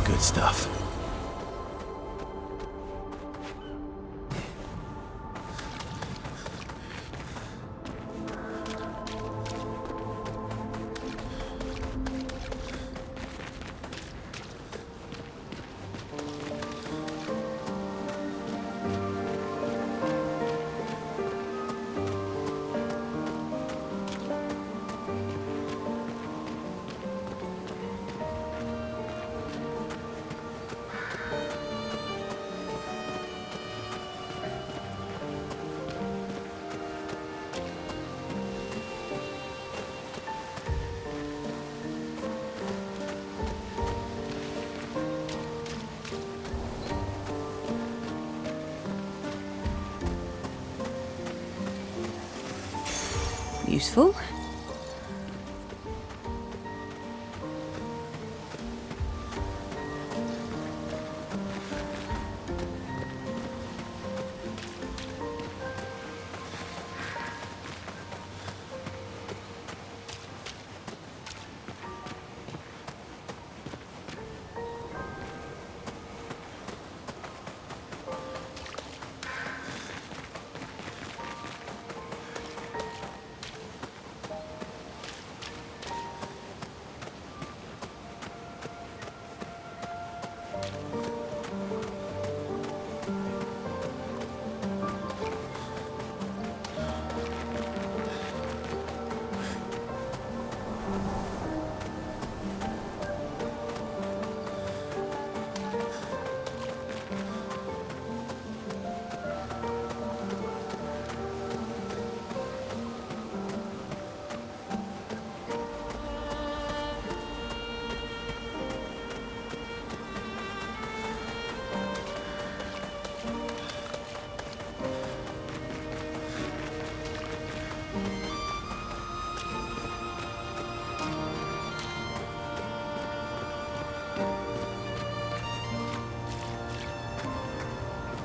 Good stuff. Useful.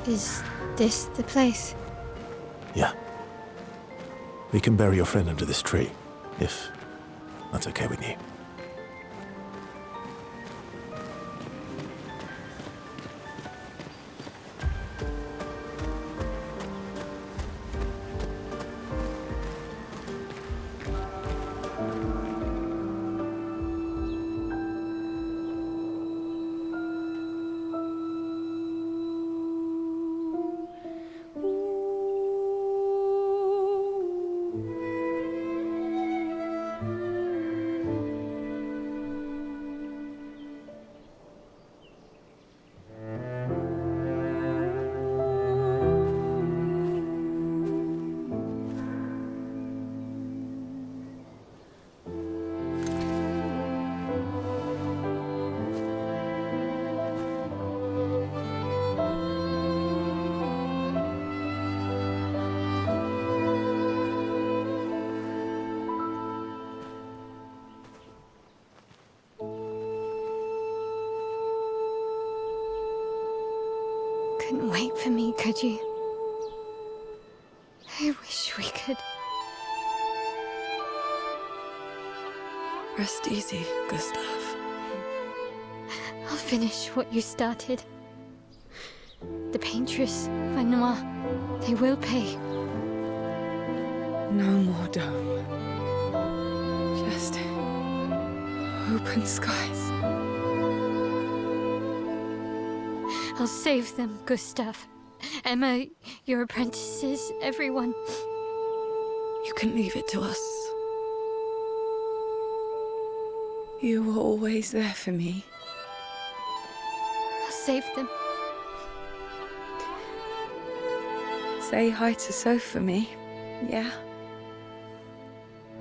Is this the place? Yeah. We can bury your friend under this tree, if that's okay with you. Couldn't wait for me, could you? I wish we could. Rest easy, Gustav. I'll finish what you started. The paintress, Renoir, they will pay. No more dome. Just open skies. I'll save them, Gustav. Emma, your apprentices, everyone. You can leave it to us. You were always there for me. I'll save them. Say hi to Soph for me, yeah?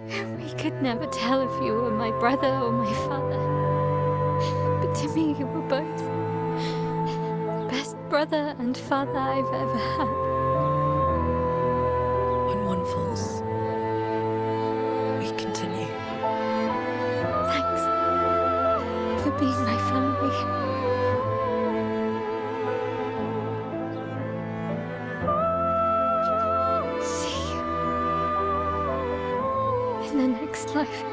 We could never tell if you were my brother or my father. But to me, you were both. Best brother and father I've ever had. When one falls, we continue. Thanks for being my family. See you in the next life.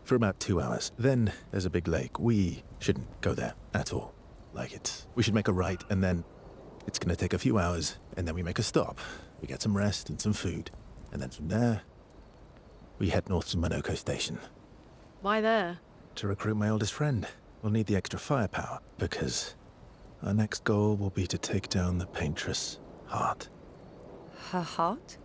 for about 2 hours. Then there's a big lake. We shouldn't go there at all. We should make a right, and then it's gonna take a few hours, and then we make a stop. We get some rest and some food, and then from there, we head north to Monoko Station. Why there? To recruit my oldest friend. We'll need the extra firepower, because our next goal will be to take down the Paintress Heart. Her heart?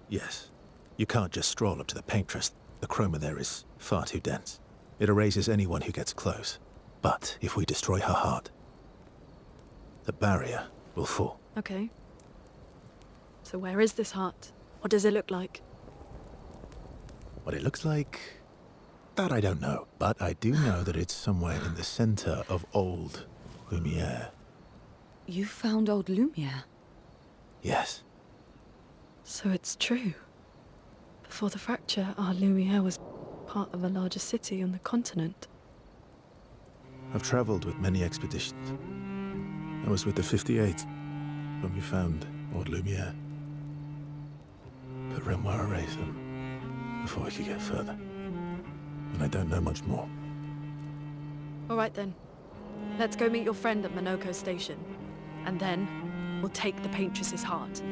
Yes. You can't just stroll up to the Paintress. The chroma there is far too dense. It erases anyone who gets close. But if we destroy her heart, the barrier will fall. Okay. So where is this heart? What does it look like? What it looks like, that I don't know. But I do know that it's somewhere in the center of old Lumiere. You found old Lumiere? Yes. So it's true. Before the fracture, our Lumiere was part of a larger city on the continent. I've traveled with many expeditions. I was with the 58th when we found old Lumiere. But Renoir erased them before we could get further. And I don't know much more. All right then. Let's go meet your friend at Monoko Station. And then, we'll take the Paintress's heart.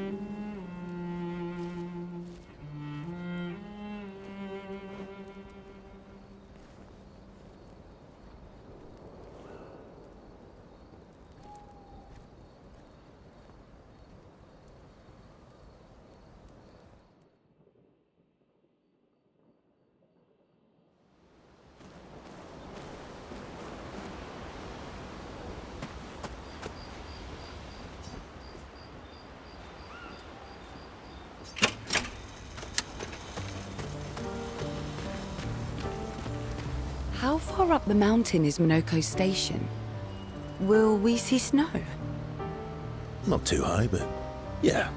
How far up the mountain is Monoko Station? Will we see snow? Not too high, but yeah.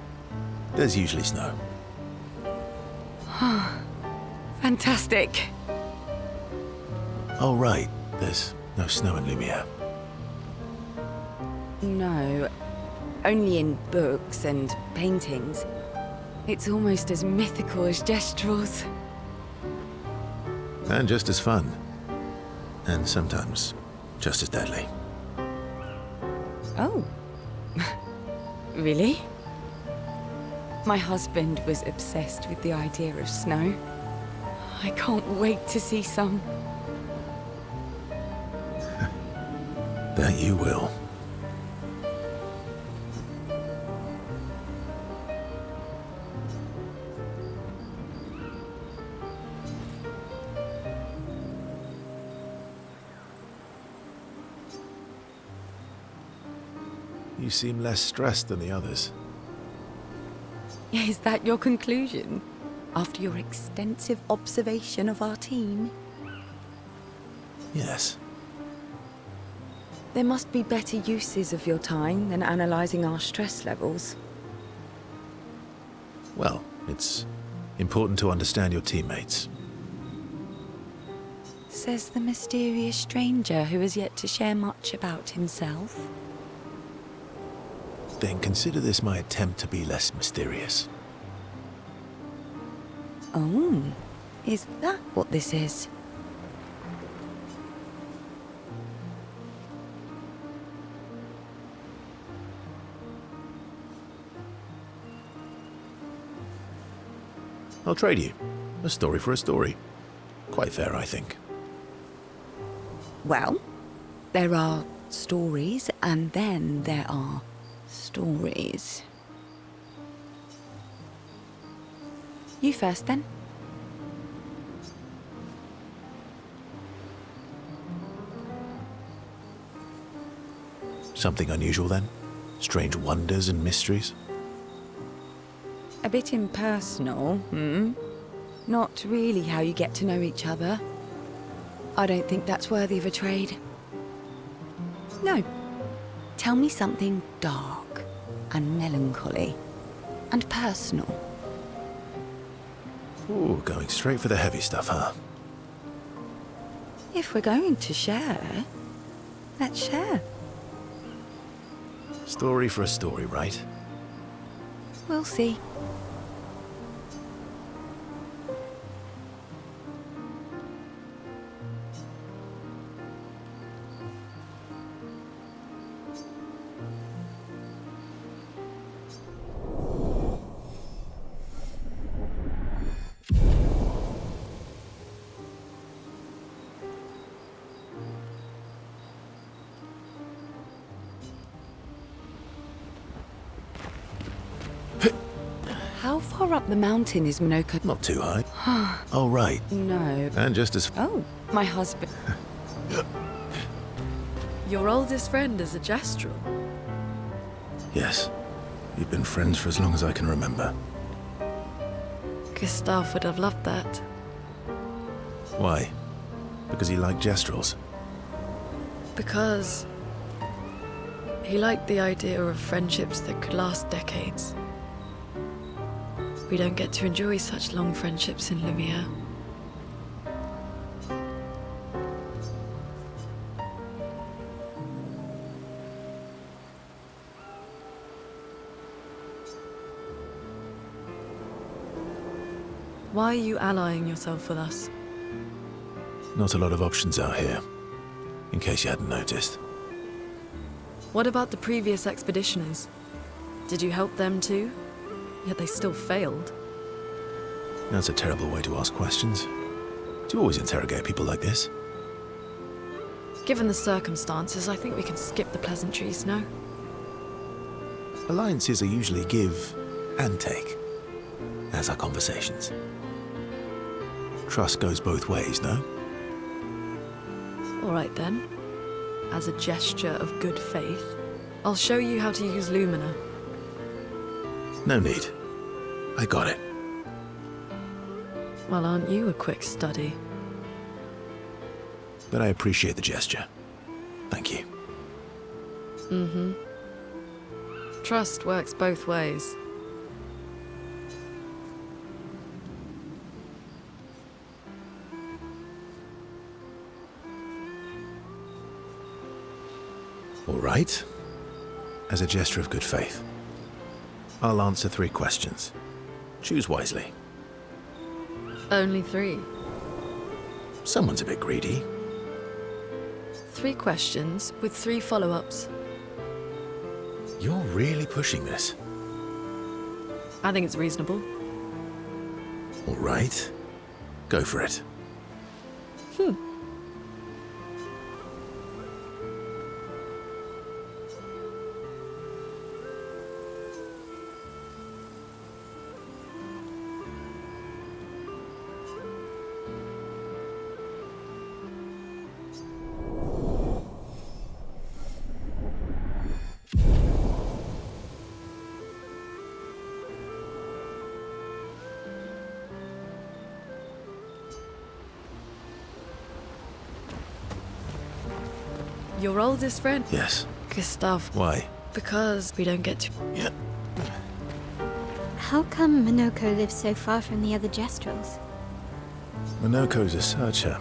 There's usually snow. Fantastic. Oh, right. There's no snow in Lumiere. No, only in books and paintings. It's almost as mythical as Gestrels. And just as fun. And sometimes just as deadly. Oh. Really? My husband was obsessed with the idea of snow. I can't wait to see some. That you will. You seem less stressed than the others. Is that your conclusion? After your extensive observation of our team? Yes. There must be better uses of your time than analysing our stress levels. Well, it's important to understand your teammates. Says the mysterious stranger who has yet to share much about himself. Then consider this my attempt to be less mysterious. Oh, is that what this is? I'll trade you. A story for a story. Quite fair, I think. Well, there are stories, and then there are stories. You first, then. Something unusual, then? Strange wonders and mysteries? A bit impersonal, Not really how you get to know each other. I don't think that's worthy of a trade. No. Tell me something dark and melancholy and personal. Ooh, going straight for the heavy stuff, huh? If we're going to share, let's share. Story for a story, right? We'll see. far up the mountain is Minoko? Not too high. Oh, right. No. And just as... Oh, my husband. Your oldest friend is a Gestrel. Yes. We've been friends for as long as I can remember. Gustav would have loved that. Why? Because he liked Gestrels? Because he liked the idea of friendships that could last decades. We don't get to enjoy such long friendships in Lumiere. Why are you allying yourself with us? Not a lot of options out here, in case you hadn't noticed. What about the previous expeditioners? Did you help them too? Yet they still failed. That's a terrible way to ask questions. Do you always interrogate people like this? Given the circumstances, I think we can skip the pleasantries, no? Alliances are usually give and take, as are conversations. Trust goes both ways, no? All right then. As a gesture of good faith, I'll show you how to use Lumina. No need. I got it. Well, aren't you a quick study? But I appreciate the gesture. Thank you. Mm-hmm. Trust works both ways. All right. As a gesture of good faith, I'll answer 3 questions. Choose wisely. Only 3. Someone's a bit greedy. 3 questions with 3 follow-ups. You're really pushing this. I think it's reasonable. All right. Go for it. Your oldest friend? Yes. Gustav. Why? Because we don't get to... Yeah. How come Minoko lives so far from the other Gestrels? Minoko's a searcher.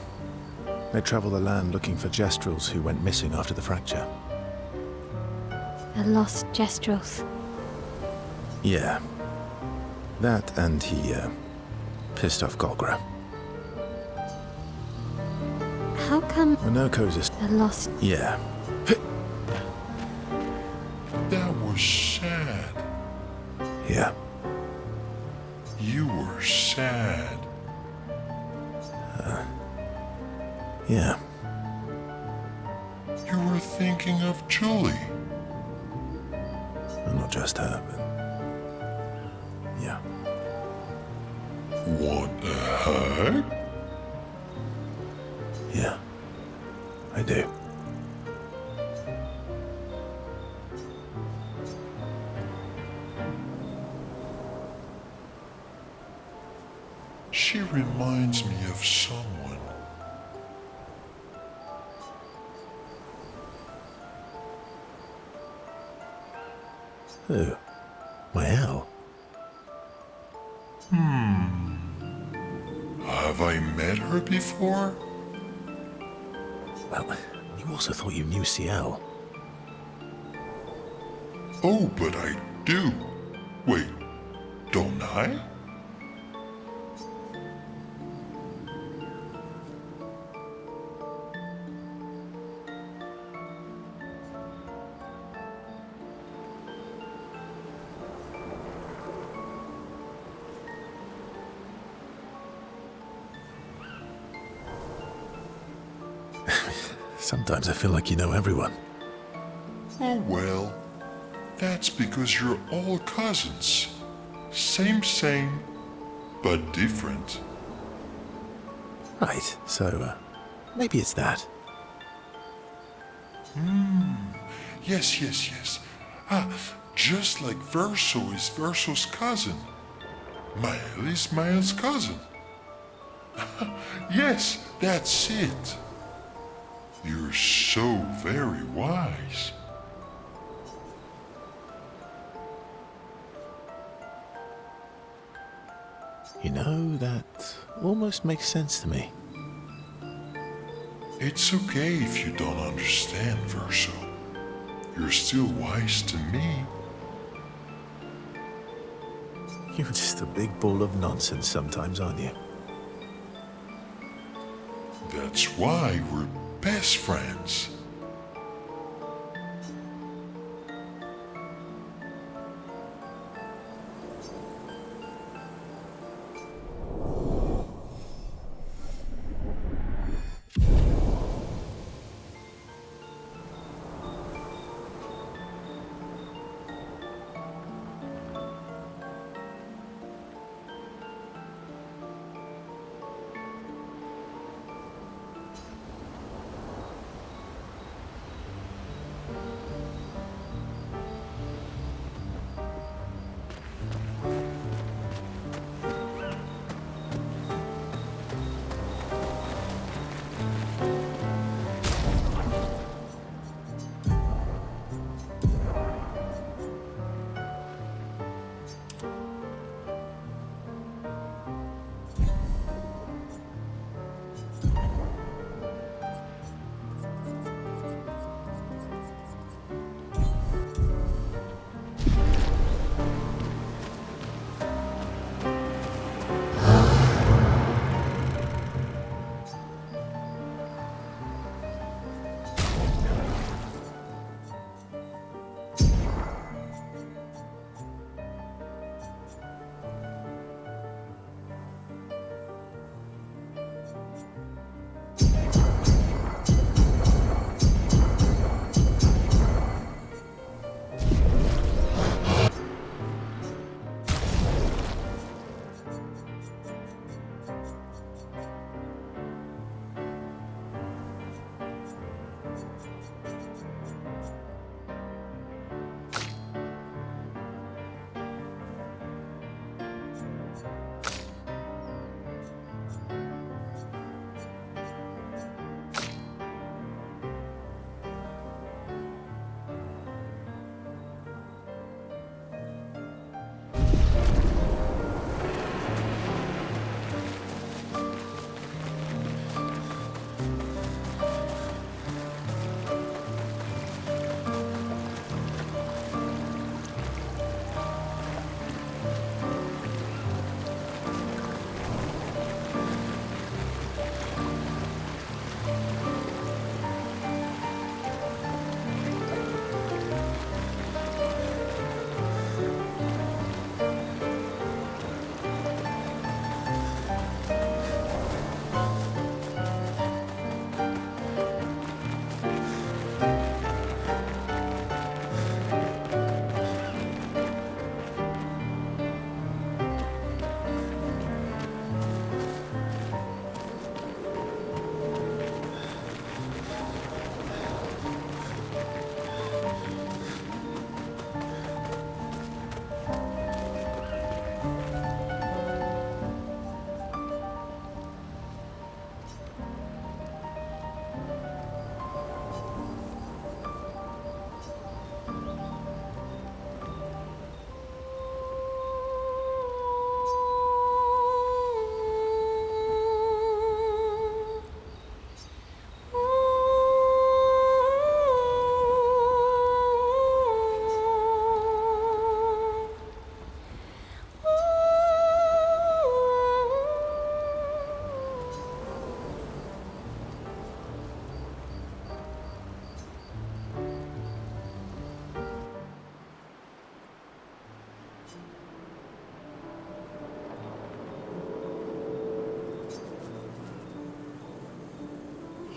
They travel the land looking for Gestrels who went missing after the fracture. The lost Gestrels. Yeah. That and he, pissed off Golgra. How come Minoko's a... the lost... Yeah. That was sad. Yeah. You were sad. Yeah. You were thinking of Julie. Well, not just her, but... Yeah. Want a hug? Yeah. I do. She reminds me of someone. Who? My Al? Have I met her before? Well, you also thought you knew CL. Oh, but I do. Wait, don't I? Sometimes I feel like you know everyone. Oh well, that's because you're all cousins. Same, but different. Right, so, maybe it's that. Yes. Just like Verso is Verso's cousin. Mael is Mael's cousin. Yes, that's it. You're so very wise. You know, that almost makes sense to me. It's okay if you don't understand, Verso. You're still wise to me. You're just a big ball of nonsense sometimes, aren't you? That's why we're best friends.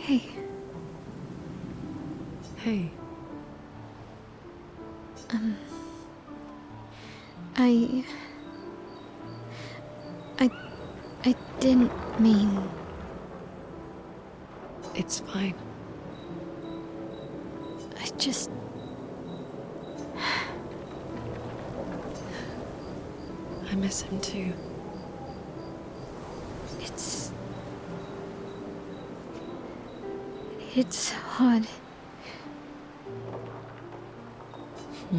Hey. Hey. I I didn't mean... It's fine. I just... I miss him too. It's hard. The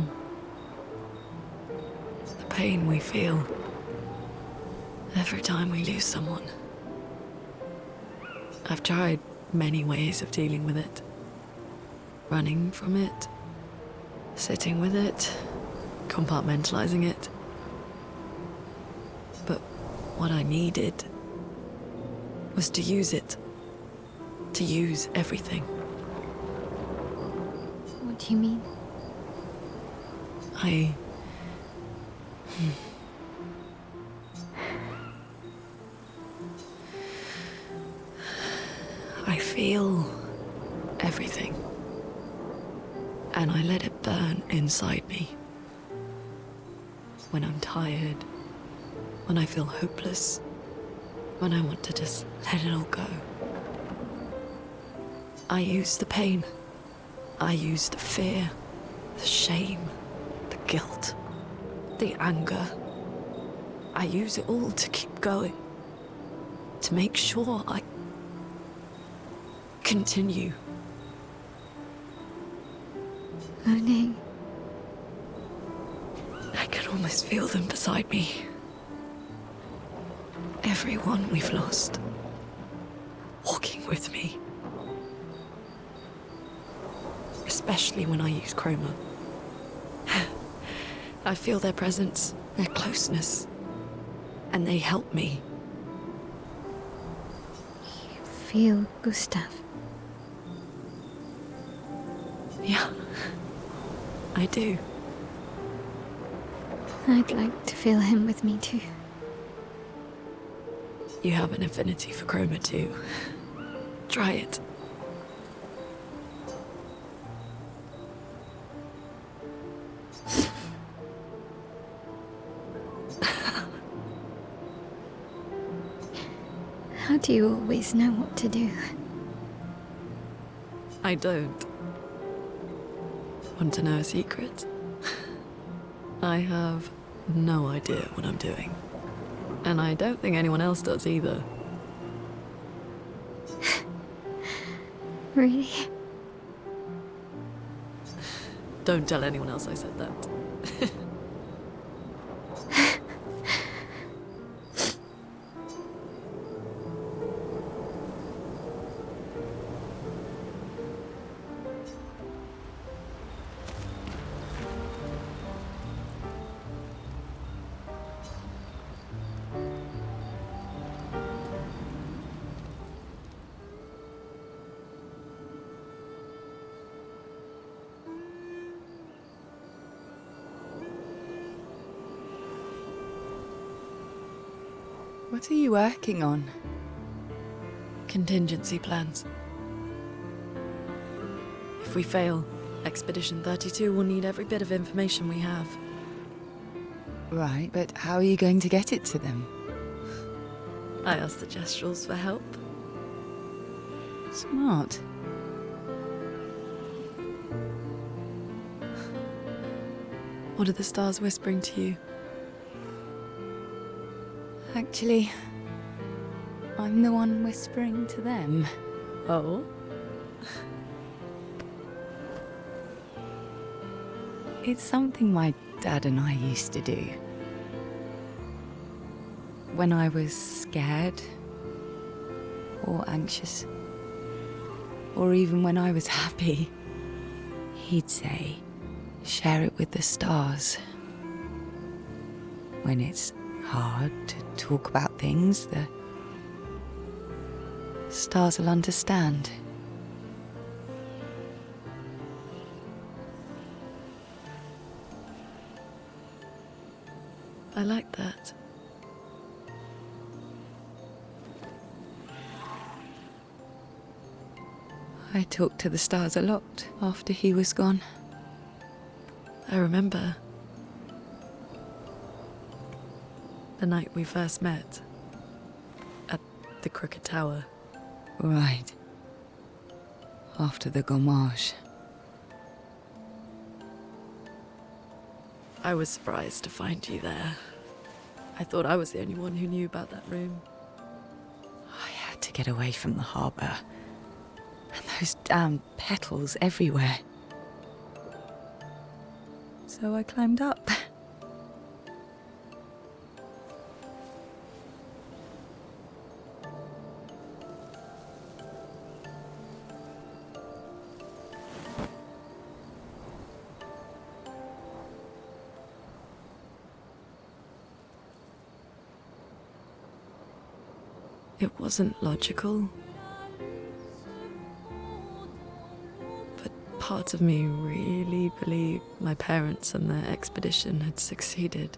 pain we feel every time we lose someone. I've tried many ways of dealing with it. Running from it, sitting with it, compartmentalizing it. But what I needed was to use it. To use everything. What do you mean? I feel everything. And I let it burn inside me. When I'm tired, when I feel hopeless, when I want to just let it all go. I use the pain. I use the fear, the shame, the guilt, the anger. I use it all to keep going. To make sure I continue. Moaning. I can almost feel them beside me. Everyone we've lost. Walking with me. Especially when I use chroma. I feel their presence, their closeness, and they help me. You feel Gustav? Yeah, I do. I'd like to feel him with me too. You have an affinity for chroma too. Try it. How do you always know what to do? I don't. Want to know a secret? I have no idea what I'm doing. And I don't think anyone else does either. Really? Don't tell anyone else I said that. What are you working on? Contingency plans. If we fail, Expedition 32 will need every bit of information we have. Right, but how are you going to get it to them? I asked the Gestrals for help. Smart. What are the stars whispering to you? Actually, I'm the one whispering to them. Oh? It's something my dad and I used to do. When I was scared, or anxious, or even when I was happy, he'd say, share it with the stars. When it's hard to talk about things, the stars will understand. I like that. I talked to the stars a lot after he was gone. I remember the night we first met. the Crooked Tower. Right. After the gommage. I was surprised to find you there. I thought I was the only one who knew about that room. I had to get away from the harbour. And those damn petals everywhere. So I climbed up. It wasn't logical. But part of me really believed my parents and their expedition had succeeded.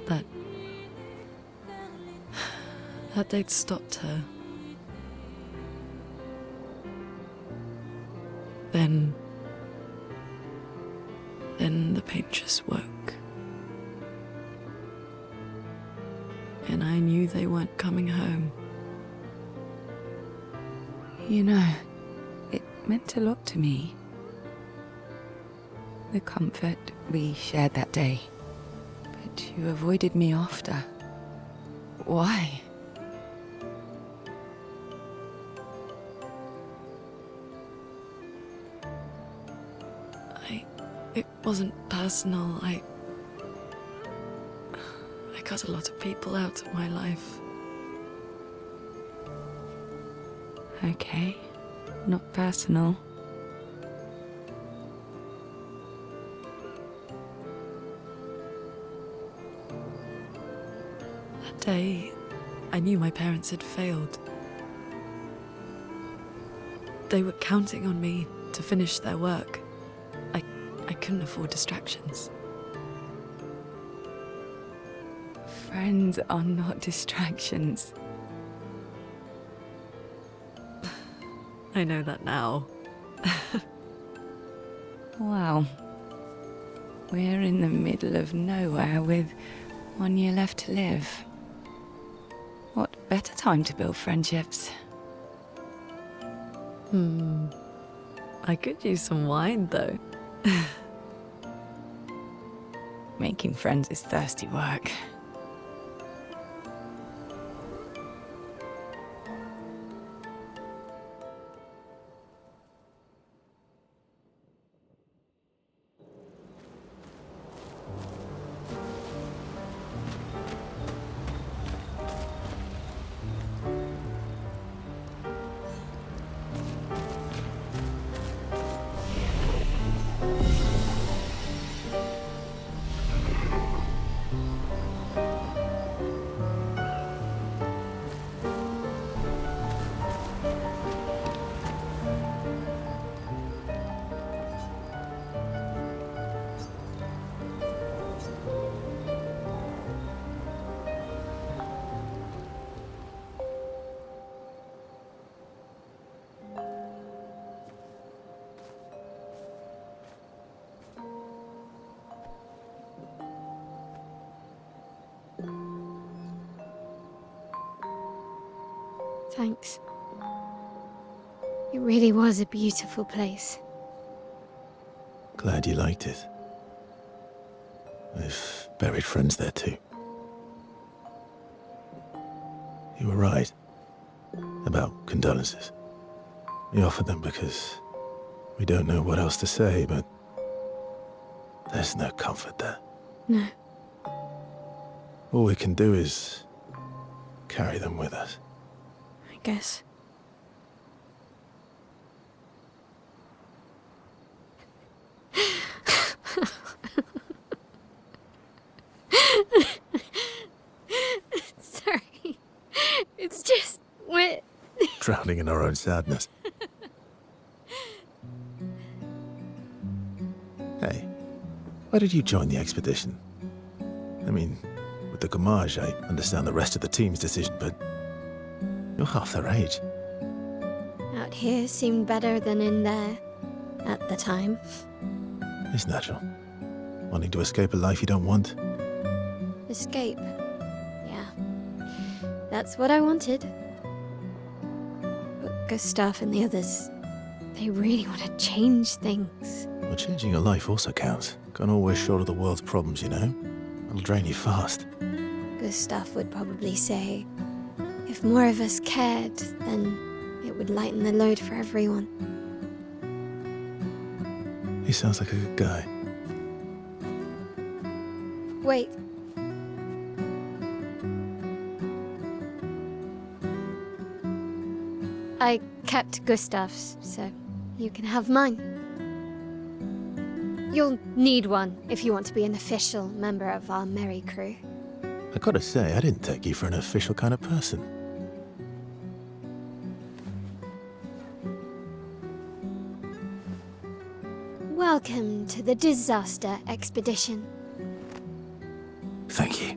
That they'd stopped her. Then the paint just woke. And I knew they weren't coming home. You know, it meant a lot to me. The comfort we shared that day. But you avoided me after. Why? It wasn't personal. I cut a lot of people out of my life. Okay, not personal. That day, I knew my parents had failed. They were counting on me to finish their work. I couldn't afford distractions. Friends are not distractions. I know that now. Wow. We're in the middle of nowhere with 1 year left to live. What better time to build friendships? I could use some wine, though. Making friends is thirsty work. Thanks. It really was a beautiful place. Glad you liked it. I've buried friends there too. You were right about condolences. We offered them because we don't know what else to say, but there's no comfort there. No. All we can do is carry them with us. I guess. Sorry. It's just we're Drowning in our own sadness. Hey, why did you join the expedition? I mean, with the gommage, I understand the rest of the team's decision, but you're half their age. out here seemed better than in there at the time. It's natural. Wanting to escape a life you don't want. Escape. Yeah. That's what I wanted. But Gustav and the others, they really want to change things. Well, changing your life also counts. Can't always shoulder the world's problems, you know? It'll drain you fast. Gustav would probably say, if more of us cared, then it would lighten the load for everyone. He sounds like a good guy. Wait. I kept Gustav's, so you can have mine. You'll need one if you want to be an official member of our merry crew. I gotta say, I didn't take you for an official kind of person. Welcome to the disaster expedition. Thank you.